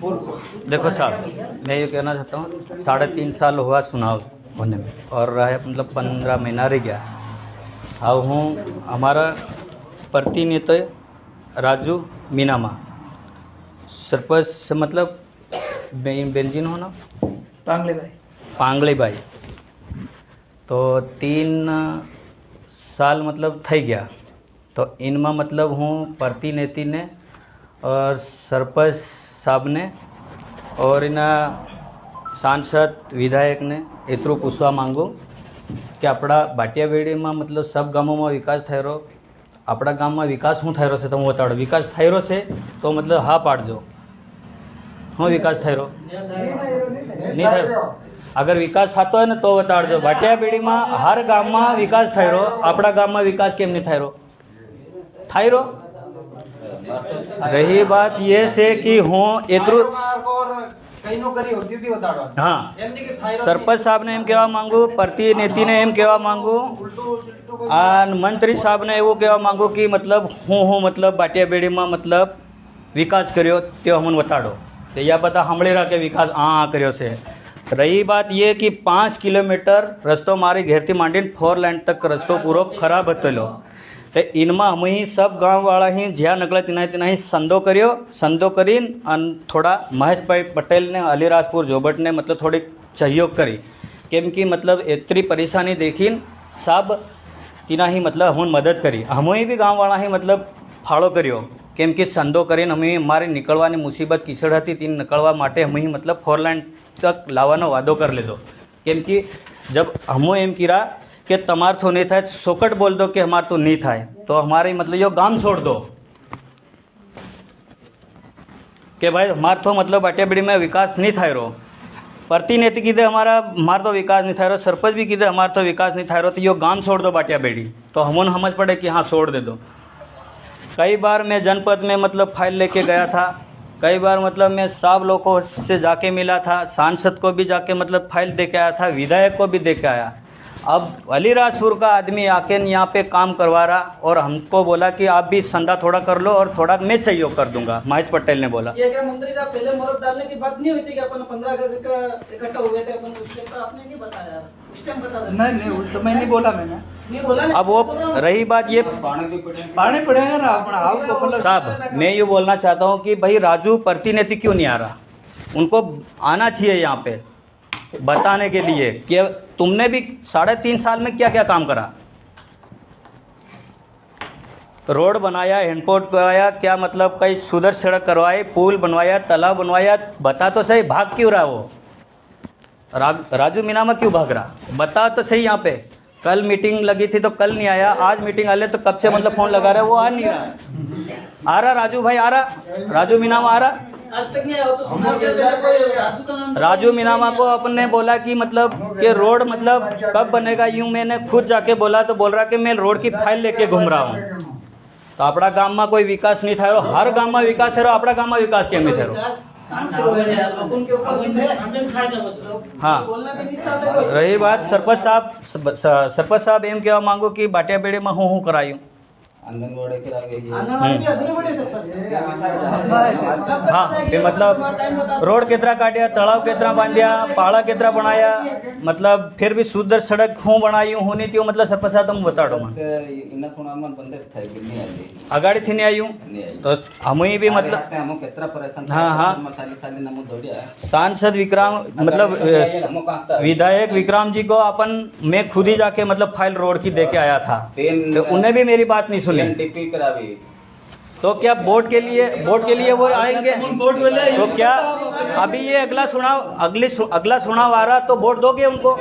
देखो साहब, मैं ये कहना चाहता हूँ 3.5 साल हुआ चुनाव होने में, और रहा मतलब 15 महीना रह गया। अब हूँ हमारा प्रतिनिधि राजू मीनामा सरपंच से मतलब बेंजीन हो ना पांगले भाई तो 3 साल मतलब થઈ ગયા। तो इनमें मतलब हूँ प्रतिनिधि ने और सरपंच साहब ने और इना सांसद विधायक ने एतरू पूछवा मांगू कि अपना भाटियाबेड़ी में मतलब सब गामों में विकास થઈ રહ્યો, अपना गाम में विकास शू થઈ રહ્યો છે તમે बताड़ो। विकास થઈ રહ્યો છે तो मतलब हाँ पाड़जो, हाँ विकास થઈ રહ્યો नहीं થઈ રહ્યો। अगर विकास થતો है तो बताड़जो। भाटियाबेड़ी में हर गाम में विकास થઈ રહ્યો, अपना गाम में विकास केम नहीं થઈ રહ્યો? થઈ રહ્યો। रही बात ये से कि हूँ एतरू हाँ सरपंच साहब ने एम कहवा मांगू, प्रतिनिधि ने एम कहवा मांगू और मंत्री साहब ने एवं कहवा मांगू कि मतलब हूँ मतलब भाटियाबेड़ी में मतलब विकास कर्यो तो हमने बताड़ो। तो या बता हमले रहा के विकास हाँ कर्यो से। रही बात ये कि 5 किलोमीटर रस्तो मारी घेर थी मांडी 4 लाइन तक रस्तो पूरो खराब हतेलो। तो इनमें हम ही सब गाँव वाला ही ज्या नकला तिना ही संदो कर्यो। संदो करीन अन थोड़ा महेश भाई पटेल ने अलीराजपुर जोबट ने मतलब थोड़ी सहयोग करी केम कि मतलब इतनी परेशानी देखीन सब तिना ही मतलब हम मदद करी। हम ही भी गाँव वाला ही मतलब फाड़ो कर्यो केम कि संदो करीन हम ही हमारी निकलवानी मुसीबत कीचड़ थी तीन निकलवा माटे हम ही मतलब 4 लाइन तक लावानो वादो कर लेदो। केम कि जब हमो एम कीरा कि तमार तो नहीं थाय सोकट बोल दो कि हमार तो नहीं थाय तो हमारे मतलब यो गाम छोड़ दो कि भाई हमार तो मतलब भाटियाबेड़ी में विकास नहीं थाय रो। प्रतिनिधि कीधे हमार तो विकास नहीं थाय रो, सरपंच भी कीधे हमार तो विकास नहीं थाय रो, तो यो गाम छोड़ दो भाटियाबेड़ी। तो हमने समझ पड़े कि हाँ छोड़ दे दो। कई बार मैं जनपद में मतलब फाइल लेके गया था, कई बार मतलब मैं सब लोगों से जाके मिला था, सांसद को भी जाके मतलब फाइल दे के आया था, विधायक को भी दे के आया। अब अलीराजपुर का आदमी आके यहाँ पे काम करवा रहा और हमको बोला कि आप भी संदा थोड़ा कर लो और थोड़ा मैं सहयोग कर दूंगा। महेश पटेल ने बोला ये क्या मंत्री साहब पहले मोहर डालने की बात नहीं हुई थी कि अपन 15 अगस्त का इकट्ठा हुए थे अपन उस टाइम? तो आपने नहीं बताया, उस टाइम बता देना। नहीं उस समय नहीं बोला मैंने, नहीं बोला ना। अब वो रही बात ये पानी पड़ेगा ना अपना आपको साहब, मैं ये बोलना चाहता हूँ कि भाई राजू प्रतिनिधि क्यों नहीं आ रहा? उनको आना चाहिए यहाँ पे बताने के लिए कि तुमने भी 3.5 साल में क्या क्या काम करा। रोड बनाया, हैंडपोर्ट करवाया, क्या मतलब कई सुदर सड़क करवाई, पुल बनवाया, तालाब बनवाया। बता तो सही भाग क्यों रहा वो राजू मीनामा क्यों भाग रहा? बता तो सही। यहाँ पे कल मीटिंग लगी थी तो कल नहीं आया, आज मीटिंग आ ले तो कब से मतलब फोन लगा रहा है, वो आ नहीं रहा। आ रहा राजू भाई, आ रहा राजू मीनामा आ रहा। आज तक नहीं आया हो तो सुना क्या राजू का नाम? राजू मीनामा को अपन ने बोला कि मतलब कि रोड मतलब कब बनेगा, यूं मैंने खुद जाके बोला तो बोल रहा कि मैं रोड की फाइल लेके घूम रहा हूँ। तो अपना गांव में कोई विकास नहीं था, हर गांव में विकास थे, अपना गांव में विकास क्यों नहीं थे? हाँ रही बात सरपंच साहब एम कहवा मांगू कि भाटियाबेड़ी में हूँ करायूँ आंगनबाड़ी भी अधूरी बड़ी सरपंच। हाँ ये मतलब रोड कितना काटिया, तालाब कितना बांधिया, पाड़ा कितना बनाया, मतलब फिर भी सुंदर सड़क हूँ बनाई होनी थी मतलब सरपंच साहब तुम बताड़ो मन अगाड़ी थी नहीं आई हूँ तो हम ही भी मतलब हाँ हाँ सांसद विक्रम मतलब विधायक विक्रम जी को अपन मैं खुद ही जाके मतलब फाइल रोड की दे के आया था, तो उन्हें भी मेरी बात नहीं सुनी। तो क्या वोट के लिए वो आएंगे? तो क्या अभी ये अगला चुनाव आ रहा तो वोट दोगे उनको?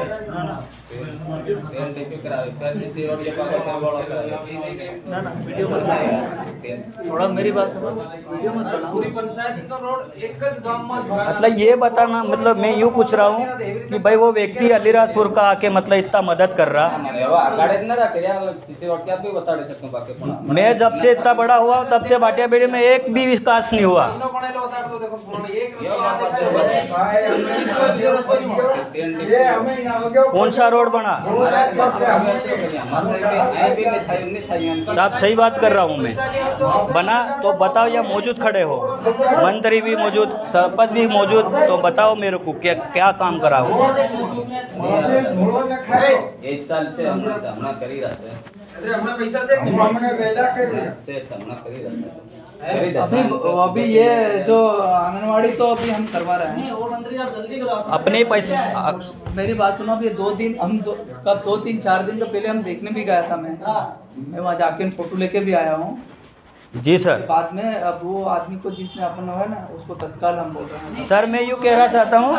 थोड़ा मेरी बात समझ, वीडियो मत बनाओ। पूरी पंचायत का रोड एक गांव में मतलब ये बताना, मतलब मैं यूँ पूछ रहा हूँ कि भाई वो व्यक्ति अलीराजपुर का आके मतलब इतना मदद कर रहा, मैं जब से इतना बड़ा हुआ तब से भाटियाबेड़ी में एक भी विकास नहीं हुआ। कौन सा रोड रोड बना? साहब सही बात कर रहा हूँ मैं, बना तो बताओ, या मौजूद खड़े हो, मंत्री भी मौजूद, सरपंच भी मौजूद, तो बताओ मेरे को क्या क्या काम करा हो? 1 साल से हमने करी रहा है। अभी ये जो आंगनवाड़ी तो अभी हम करवा रहे हैं। नहीं और मंत्री आप जल्दी करो। अपने पैसे मेरी बात सुनो, अभी 2 दिन हम कब 2-3-4 दिन तो पहले हम देखने भी गया था। मैं वहाँ जाके फोटो लेके भी आया हूँ। जी सर। बाद में अब वो आदमी को जिसने अपना है ना, उसको तत्काल हम बोल रहे हैं। सर मैं यूँ कहना चाहता हूँ,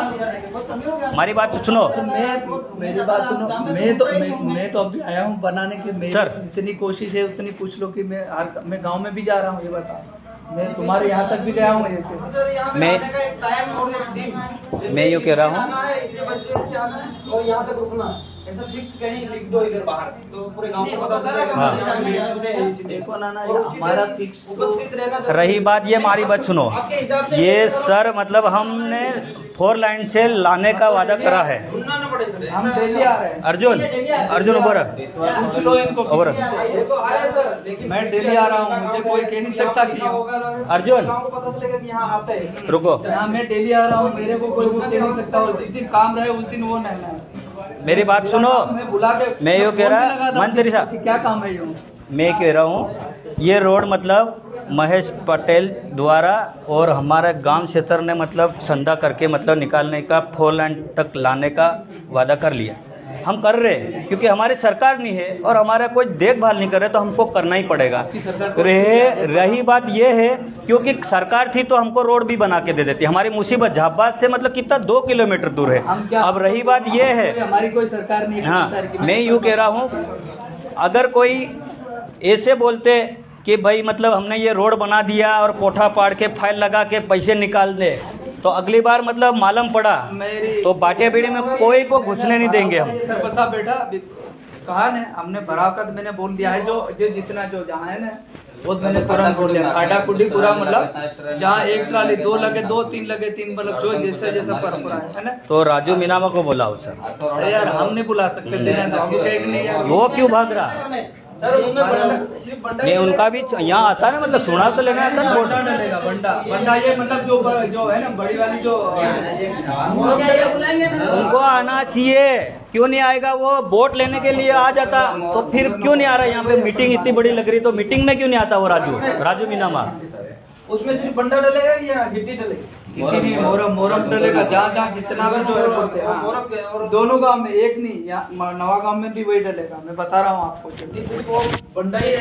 हमारी बात तो सुनो। मेरी बात सुनो, मैं तो अभी आया हूँ बनाने की। मेरी सर। जितनी कोशिश है उतनी पूछ लो कि मैं गांव में भी जा रहा हूँ। ये बताओ, मैं तुम्हारे यहाँ तक भी गया हूँ ऐसे। मैं यूँ कह रहा हूँ, और यहाँ तक रुकना ऐसा फिक्स कहीं लिख दो इधर बाहर, तो पूरे गांव को पता चलेगा। देखो ना हमारा फिक्स रही बात ये, हमारी बात सुनो, ये सर मतलब हमने 4 लाइन से लाने का वादा करा है। हम डेली आ रहे हैं। अर्जुन उबर पूछ लो इनको। उबर। मैं डेली आ रहा हूँ, मुझे कोई कह नहीं सकता कि अर्जुन रुको, हाँ मैं डेली आ रहा हूँ, मेरे को कोई वो कह नहीं सकता। और जिस दिन काम रहे उस दिन वो नहीं। मेरी बात सुनो, मैं बुला के मैं यूँ कह रहा, मंत्री साहब कि क्या काम है यूँ। मैं कह रहा हूँ, ये रोड मतलब महेश पटेल द्वारा और हमारे गांव क्षेत्र ने मतलब संधा करके मतलब निकालने का 4 लाइन तक लाने का वादा कर लिया। हम कर रहे हैं क्योंकि हमारी सरकार नहीं है और हमारा कोई देखभाल नहीं कर रहे, तो हमको करना ही पड़ेगा। रही बात ये है, क्योंकि सरकार थी तो हमको रोड भी बना के दे देती। हमारी मुसीबत झाबाद से मतलब कितना 2 किलोमीटर दूर है। अब रही बात ये है, हमारी कोई सरकार नहीं है। हाँ मैं यूँ कह रहा हूँ, अगर कोई ऐसे बोलते कि भाई मतलब हमने ये रोड बना दिया और कोठा पाड़ के फाइल लगा के पैसे निकाल दे, तो अगली बार मतलब मालूम पड़ा तो बाटे बीड़ी में कोई को घुसने नहीं देंगे हम। सरपंच साहब बेटा कहा ने, हमने बराबर मैंने बोल दिया है, जो जितना जो जहाँ है ना वो मैंने तुरंत बोल दिया। खाडा खुडी पूरा मतलब जहाँ 1 ट्राली 2 लगे 2 3 लगे 3 मतलब जो जैसा परंपरा है ना। तो राजू मीनामा को बुलाओ सर। अरे यार हम नहीं बुला सकते, नहीं यार। वो क्यों भाग रहा? नहीं उनका भी यहाँ आता है, मतलब सुना तो लेना आता है। बंडा डलेगा, बंडा ये मतलब जो है ना बड़ी वाली जो उनको आना चाहिए, क्यों नहीं आएगा? वो वोट लेने के लिए आ जाता, तो फिर क्यों नहीं आ रहा? यहाँ पे मीटिंग इतनी बड़ी लग रही, तो मीटिंग में क्यों नहीं आता वो राजू मीनामा? उसमें सिर्फ बंडा डलेगा या गिट्टी डलेगी? मोरम डलेगा, जहाँ जितना भी जो है दोनों गांव में, एक नहीं, यहाँ नवा गांव में भी वही डलेगा। मैं बता रहा हूँ आपको, बंडा ही